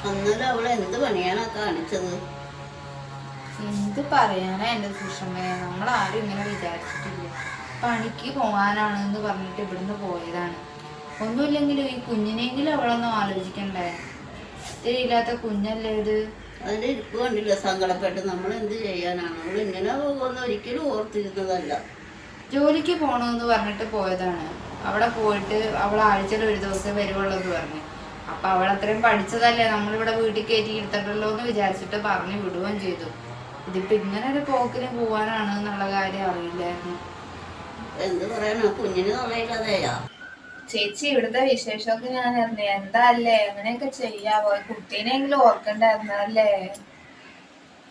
അന്നേരം അവളെ എന്ത് പണിയാണാ കാണിച്ചത്? എന്ത് പറയാനാ എൻ്റെ സുഷമയെ, നമ്മളാരും ഇങ്ങനെ വിചാരിച്ചിട്ടില്ല. പണിക്ക് പോകാനാണെന്ന് പറഞ്ഞിട്ട് ഇവിടുന്ന് പോയതാണ്. ഒന്നുമില്ലെങ്കിലും ഈ കുഞ്ഞിനെങ്കിലും അവളൊന്നും ആലോചിക്കണ്ടേ? ഇത്തിരിയില്ലാത്ത കുഞ്ഞല്ലേ ഇത്. അതിൻ്റെ ഇരിപ്പ് കണ്ടില്ല, സങ്കടപ്പെട്ട്. നമ്മൾ എന്ത് ചെയ്യാനാണ്? അവൾ ഇങ്ങനെ പോകുമെന്ന് ഒരിക്കലും ഓർത്തിരുന്നതല്ല. ജോലിക്ക് പോകണമെന്ന് പറഞ്ഞിട്ട് പോയതാണ്. അവിടെ പോയിട്ട് അവൾ ആഴ്ചയിൽ ഒരു ദിവസം വരുവുള്ളൂ എന്ന് പറഞ്ഞു. അപ്പൊ അവൾ അത്രയും പഠിച്ചതല്ലേ, നമ്മളിവിടെ വീട്ടിൽ കയറ്റി ഇരുത്തണ്ടല്ലോ എന്ന് വിചാരിച്ചിട്ട് പറഞ്ഞു വിടുകയും ചെയ്തു. ഇതിപ്പോ ഇങ്ങനെ ഒരു പോക്കിന് പോവാനാണ് എന്നുള്ള കാര്യം അറിയില്ലായിരുന്നു. എന്ത് പറയാനാ, കുഞ്ഞിന് തൊള്ളയില്ലാതെയാ. ചേച്ചി, ഇവിടുത്തെ വിശേഷമൊക്കെ ഞാൻ അറിഞ്ഞു. എന്താ അല്ലേ, അങ്ങനെയൊക്കെ ചെയ്യാവോ? കുട്ടീനെങ്കിലും ഓർക്കണ്ടായിരുന്നല്ലേ?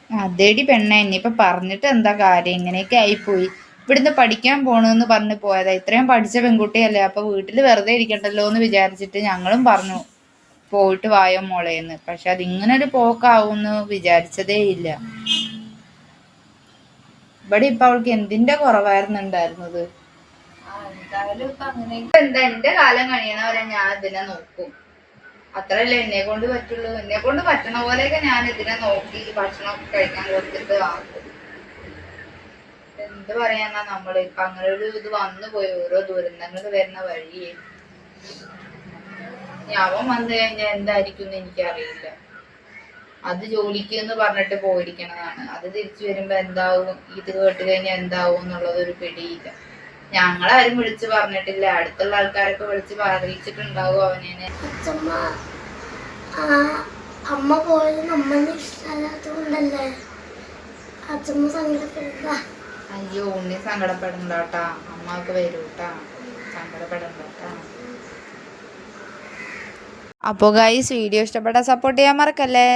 അതേടി പെണ്ണ, ഇനിയിപ്പൊ പറഞ്ഞിട്ട് എന്താ കാര്യം? ഇങ്ങനെയൊക്കെ ആയിപ്പോയി. ഇവിടുന്ന് പഠിക്കാൻ പോണെന്ന് പറഞ്ഞു പോയതാ. ഇത്രയും പഠിച്ച പെൺകുട്ടിയല്ലേ, അപ്പൊ വീട്ടിൽ വെറുതെ ഇരിക്കണ്ടല്ലോ എന്ന് വിചാരിച്ചിട്ട് ഞങ്ങളും പറഞ്ഞു പോയിട്ട് വായോ മോളേന്ന്. പക്ഷെ അതിങ്ങനൊരു പോക്കാവൂന്ന് വിചാരിച്ചതേ ഇല്ല. ഇവിടെ ഇപ്പൊ അവൾക്ക് എന്തിന്റെ കുറവായിരുന്നുണ്ടായിരുന്നത്? എന്തായാലും ഇപ്പൊ അങ്ങനെ എന്താ, എന്റെ കാലം കഴിയണവരെ ഞാൻ ഇതിനെ നോക്കും. അത്രല്ലേ എന്നെ കൊണ്ട് പറ്റുള്ളൂ. എന്നെ കൊണ്ട് പറ്റണ പോലെയൊക്കെ ഞാൻ ഇതിനെ നോക്കി ഭക്ഷണം കഴിക്കാൻ കൊടുത്തിട്ട് ആക്കും. എന്ത് പറയാനാ, നമ്മള് ഇപ്പൊ അങ്ങനെ ഒരു ഇത് വന്നു പോയി. ഓരോ ദുരന്തങ്ങൾ വരുന്ന വഴിയേ. അവൻ വന്നു കഴിഞ്ഞാൽ എന്തായിരിക്കും എനിക്കറിയില്ല. അത് ജോലിക്ക് എന്ന് പറഞ്ഞിട്ട് പോയിരിക്കണതാണ്. അത് തിരിച്ചു വരുമ്പോ എന്താവും, ഇത് കേട്ട് കഴിഞ്ഞാൽ എന്താവും എന്നുള്ളത് ഒരു പിടിയില്ല. ഞങ്ങളാരും വിളിച്ചു പറഞ്ഞിട്ടില്ല. അടുത്തുള്ള ആൾക്കാരൊക്കെ വിളിച്ച് അറിയിച്ചിട്ടുണ്ടാവും അവനെ. അമ്മ പോയത് നമ്മളിന് ഇഷ്ടമല്ലാത്തതുകൊണ്ടല്ലേ അച്ഛമ്മ സങ്കടപ്പെടുക? അയ്യോ, ഉണ്ണി സങ്കടപ്പെടണ്ടാട്ടാ, അമ്മക്ക് വരൂട്ടാ, സങ്കടപ്പെടണ്ടാട്ടാ. അപ്പോൾ ഗൈസ്, വീഡിയോ ഇഷ്ടപ്പെട്ടാൽ സപ്പോർട്ട് ചെയ്യാൻ മറക്കല്ലേ.